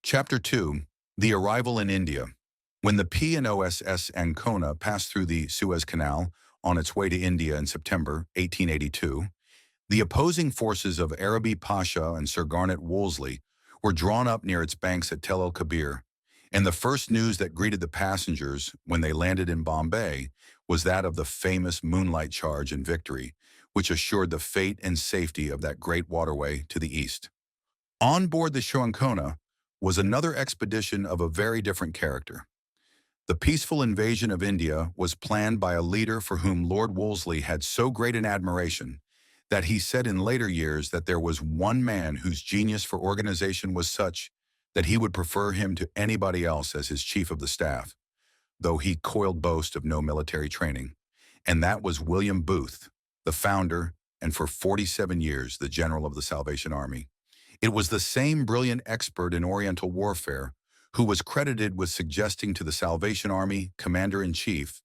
Chapter 2. The Arrival in India. When the P&OSS Ancona passed through the Suez Canal on its way to India in September 1882, the opposing forces of Arabi Pasha and Sir Garnet Wolseley were drawn up near its banks at Tel el-Kabir, and the first news that greeted the passengers when they landed in Bombay was that of the famous moonlight charge and victory, which assured the fate and safety of that great waterway to the east. On board the Ancona was another expedition of a very different character. The peaceful invasion of India was planned by a leader for whom Lord Wolseley had so great an admiration that he said in later years that there was one man whose genius for organization was such that he would prefer him to anybody else as his chief of the staff, though he coiled boast of no military training, and that was William Booth, the founder and for 47 years the general of the Salvation Army. It was the same brilliant expert in Oriental warfare who was credited with suggesting to the Salvation Army commander-in-chief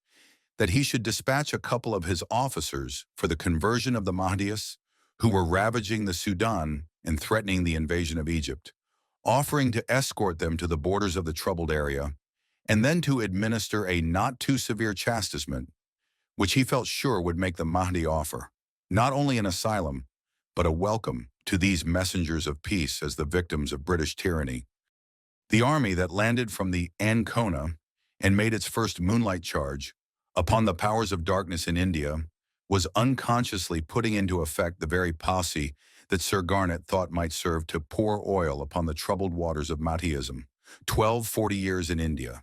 that he should dispatch a couple of his officers for the conversion of the Mahdists who were ravaging the Sudan and threatening the invasion of Egypt, offering to escort them to the borders of the troubled area, and then to administer a not-too-severe chastisement, which he felt sure would make the Mahdi offer not only an asylum, but a welcome to these messengers of peace as the victims of British tyranny. The army that landed from the Ancona and made its first moonlight charge upon the powers of darkness in India was unconsciously putting into effect the very posse that Sir Garnet thought might serve to pour oil upon the troubled waters of Mahdiism. 40 years in India.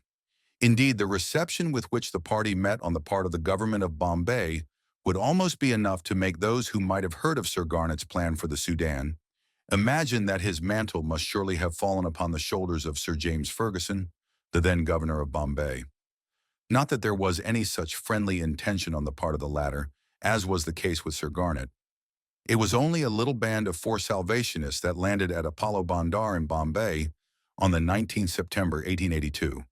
Indeed, the reception with which the party met on the part of the government of Bombay would almost be enough to make those who might have heard of Sir Garnet's plan for the Sudan imagine that his mantle must surely have fallen upon the shoulders of Sir James Fergusson, the then governor of Bombay. Not that there was any such friendly intention on the part of the latter, as was the case with Sir Garnet. It was only a little band of 4 Salvationists that landed at Apollo Bandar in Bombay on the 19th September 1882.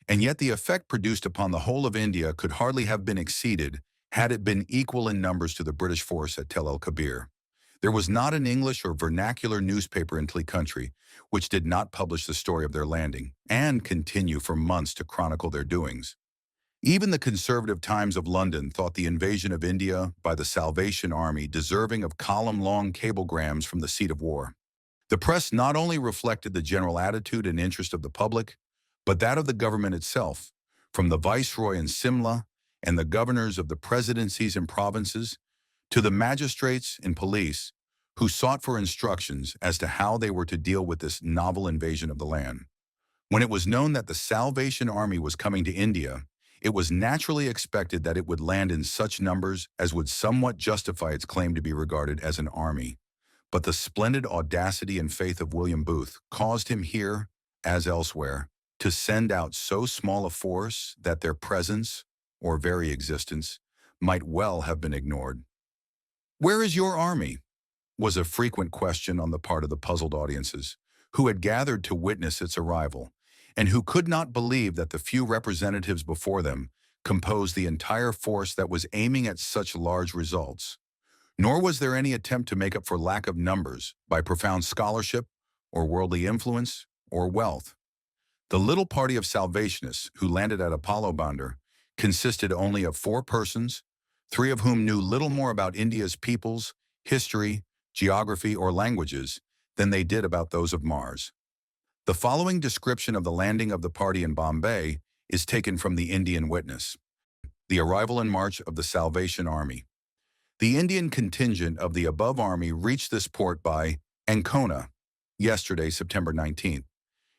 And yet the effect produced upon the whole of India could hardly have been exceeded had it been equal in numbers to the British force at Tel el-Kabir. There was not an English or vernacular newspaper in the country which did not publish the story of their landing and continue for months to chronicle their doings. Even the conservative Times of London thought the invasion of India by the Salvation Army deserving of column-long cablegrams from the seat of war. The press not only reflected the general attitude and interest of the public, but that of the government itself, from the Viceroy in Simla and the governors of the presidencies and provinces, to the magistrates and police who sought for instructions as to how they were to deal with this novel invasion of the land. When it was known that the Salvation Army was coming to India, it was naturally expected that it would land in such numbers as would somewhat justify its claim to be regarded as an army. But the splendid audacity and faith of William Booth caused him here, as elsewhere, to send out so small a force that their presence, or very existence, might well have been ignored. "Where is your army?" was a frequent question on the part of the puzzled audiences, who had gathered to witness its arrival, and who could not believe that the few representatives before them composed the entire force that was aiming at such large results. Nor was there any attempt to make up for lack of numbers by profound scholarship, or worldly influence, or wealth. The little party of Salvationists who landed at Apollo Bandar consisted only of 4 persons, 3 of whom knew little more about India's peoples, history, geography, or languages than they did about those of Mars. The following description of the landing of the party in Bombay is taken from the Indian Witness. The arrival in March of the Salvation Army. The Indian contingent of the above army reached this port by Ancona yesterday, September 19th.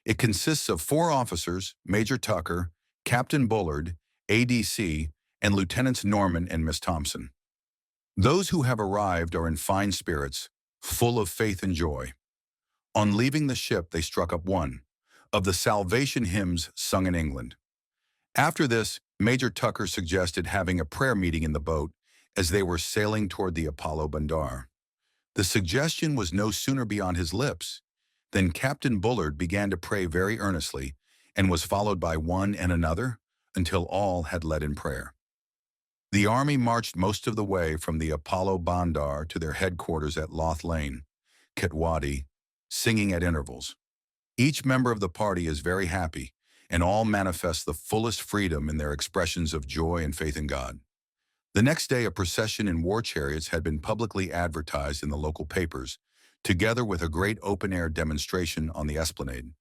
It consists of 4 officers, Major Tucker, Captain Bullard, ADC, and Lieutenants Norman and Miss Thompson. Those who have arrived are in fine spirits, full of faith and joy. On leaving the ship, they struck up one of the salvation hymns sung in England. After this, Major Tucker suggested having a prayer meeting in the boat as they were sailing toward the Apollo Bandar. The suggestion was no sooner beyond his lips than Captain Bullard began to pray very earnestly and was followed by one and another until all had led in prayer. The army marched most of the way from the Apollo Bandar to their headquarters at Loth Lane, Katwadi, singing at intervals. Each member of the party is very happy, and all manifest the fullest freedom in their expressions of joy and faith in God. The next day, a procession in war chariots had been publicly advertised in the local papers, together with a great open-air demonstration on the esplanade.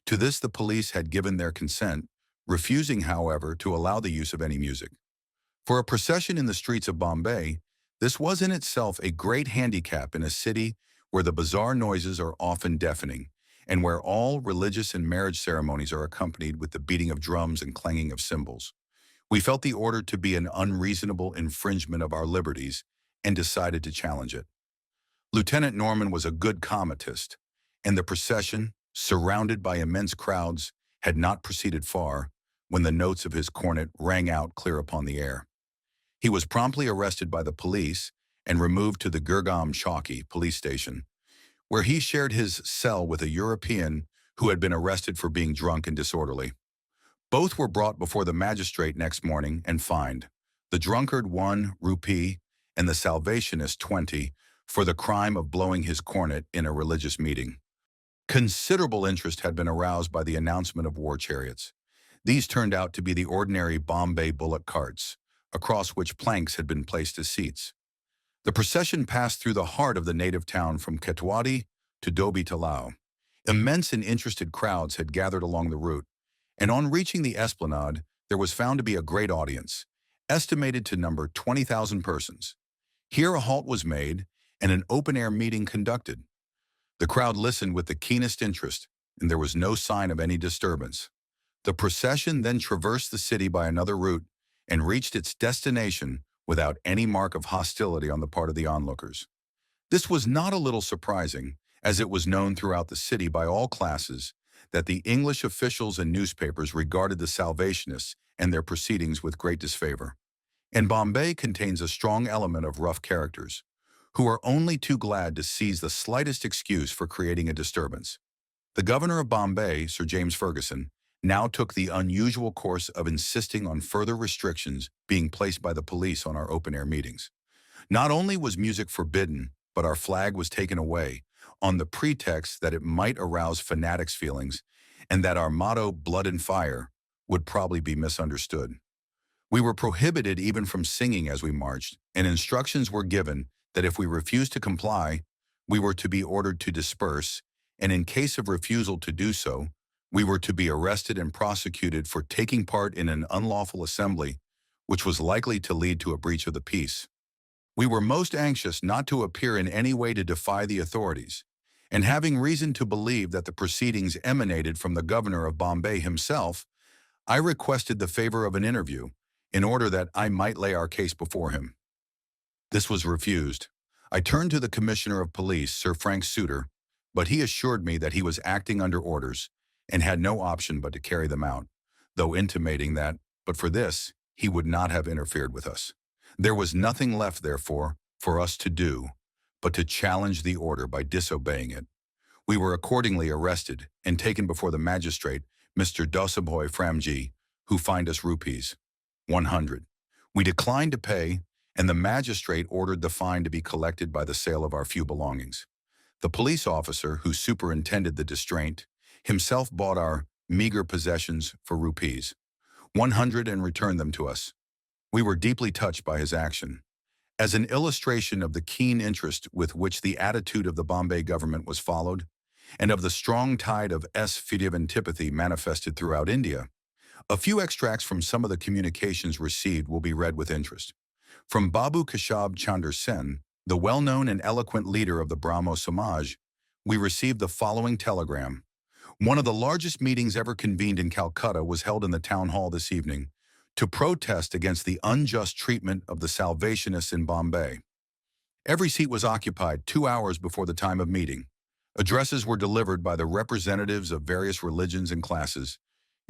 To this, the police had given their consent, refusing, however, to allow the use of any music. For a procession in the streets of Bombay, this was in itself a great handicap in a city where the bizarre noises are often deafening, and where all religious and marriage ceremonies are accompanied with the beating of drums and clanging of cymbals. We felt the order to be an unreasonable infringement of our liberties and decided to challenge it. Lieutenant Norman was a good commentist, and the procession, surrounded by immense crowds, had not proceeded far when the notes of his cornet rang out clear upon the air. He was promptly arrested by the police and removed to the Gurgaon Chowki police station, where he shared his cell with a European who had been arrested for being drunk and disorderly. Both were brought before the magistrate next morning and fined, the drunkard 1 rupee and the Salvationist 20 for the crime of blowing his cornet in a religious meeting. Considerable interest had been aroused by the announcement of war chariots. These turned out to be the ordinary Bombay bullock carts, across which planks had been placed as seats. The procession passed through the heart of the native town from Ketwadi to Dobi Talao. Immense and interested crowds had gathered along the route, and on reaching the esplanade, there was found to be a great audience, estimated to number 20,000 persons. Here a halt was made and an open-air meeting conducted. The crowd listened with the keenest interest, and there was no sign of any disturbance. The procession then traversed the city by another route and reached its destination without any mark of hostility on the part of the onlookers. This was not a little surprising, as it was known throughout the city by all classes that the English officials and newspapers regarded the Salvationists and their proceedings with great disfavor. And Bombay contains a strong element of rough characters, who are only too glad to seize the slightest excuse for creating a disturbance. The governor of Bombay, Sir James Fergusson, now took the unusual course of insisting on further restrictions being placed by the police on our open-air meetings. Not only was music forbidden, but our flag was taken away, on the pretext that it might arouse fanatics' feelings and that our motto, blood and fire, would probably be misunderstood. We were prohibited even from singing as we marched, and instructions were given that if we refused to comply, we were to be ordered to disperse, and in case of refusal to do so, we were to be arrested and prosecuted for taking part in an unlawful assembly, which was likely to lead to a breach of the peace. We were most anxious not to appear in any way to defy the authorities, and having reason to believe that the proceedings emanated from the governor of Bombay himself, I requested the favor of an interview in order that I might lay our case before him. This was refused. I turned to the Commissioner of Police, Sir Frank Suter, but he assured me that he was acting under orders and had no option but to carry them out, though intimating that, but for this, he would not have interfered with us. There was nothing left, therefore, for us to do but to challenge the order by disobeying it. We were accordingly arrested and taken before the magistrate, Mr. Dosabhoy Framji, who fined us rupees 100. We declined to pay, and the magistrate ordered the fine to be collected by the sale of our few belongings. The police officer, who superintended the distraint, himself bought our meager possessions for rupees 100 and returned them to us. We were deeply touched by his action. As an illustration of the keen interest with which the attitude of the Bombay government was followed, and of the strong tide of fiddive antipathy manifested throughout India, a few extracts from some of the communications received will be read with interest. From Babu Keshab Chandra Sen, the well-known and eloquent leader of the Brahmo Samaj, we received the following telegram. One of the largest meetings ever convened in Calcutta was held in the town hall this evening to protest against the unjust treatment of the Salvationists in Bombay. Every seat was occupied 2 hours before the time of meeting. Addresses were delivered by the representatives of various religions and classes,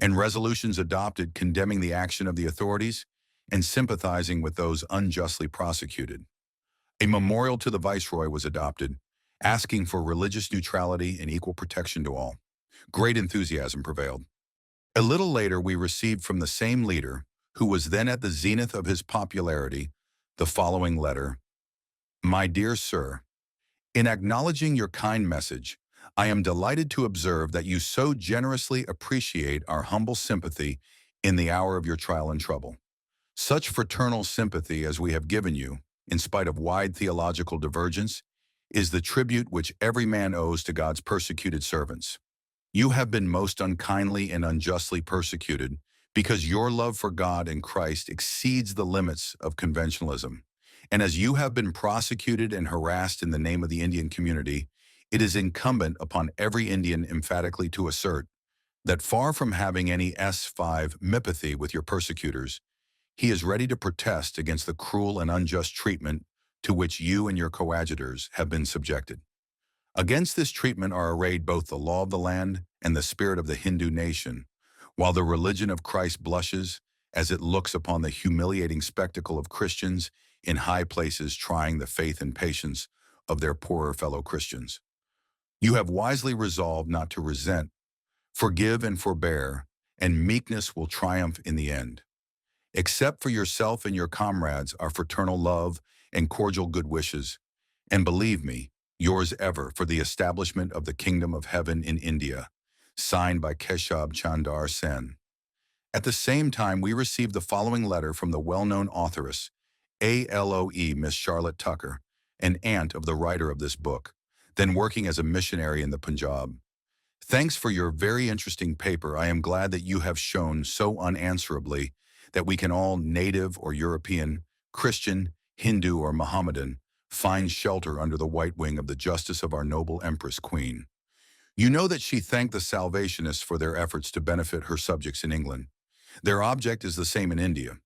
and resolutions adopted condemning the action of the authorities and sympathizing with those unjustly prosecuted. A memorial to the Viceroy was adopted, asking for religious neutrality and equal protection to all. Great enthusiasm prevailed. A little later, we received from the same leader, who was then at the zenith of his popularity, the following letter. My dear sir, in acknowledging your kind message, I am delighted to observe that you so generously appreciate our humble sympathy in the hour of your trial and trouble. Such fraternal sympathy as we have given you, in spite of wide theological divergence, is the tribute which every man owes to God's persecuted servants. You have been most unkindly and unjustly persecuted because your love for God and Christ exceeds the limits of conventionalism. And as you have been prosecuted and harassed in the name of the Indian community, it is incumbent upon every Indian emphatically to assert that far from having any S5 mypathy with your persecutors, he is ready to protest against the cruel and unjust treatment to which you and your coadjutors have been subjected. Against this treatment are arrayed both the law of the land and the spirit of the Hindu nation, while the religion of Christ blushes as it looks upon the humiliating spectacle of Christians in high places trying the faith and patience of their poorer fellow Christians. You have wisely resolved not to resent, forgive and forbear, and meekness will triumph in the end. Accept for yourself and your comrades our fraternal love and cordial good wishes, and believe me, yours ever for the establishment of the Kingdom of Heaven in India, signed by Keshab Chandar Sen. At the same time, we received the following letter from the well-known authoress, ALOE Miss Charlotte Tucker, an aunt of the writer of this book, then working as a missionary in the Punjab. Thanks for your very interesting paper. I am glad that you have shown so unanswerably that we can all, native or European, Christian, Hindu or Mohammedan, find shelter under the white wing of the justice of our noble Empress Queen. You know that she thanked the Salvationists for their efforts to benefit her subjects in England. Their object is the same in India,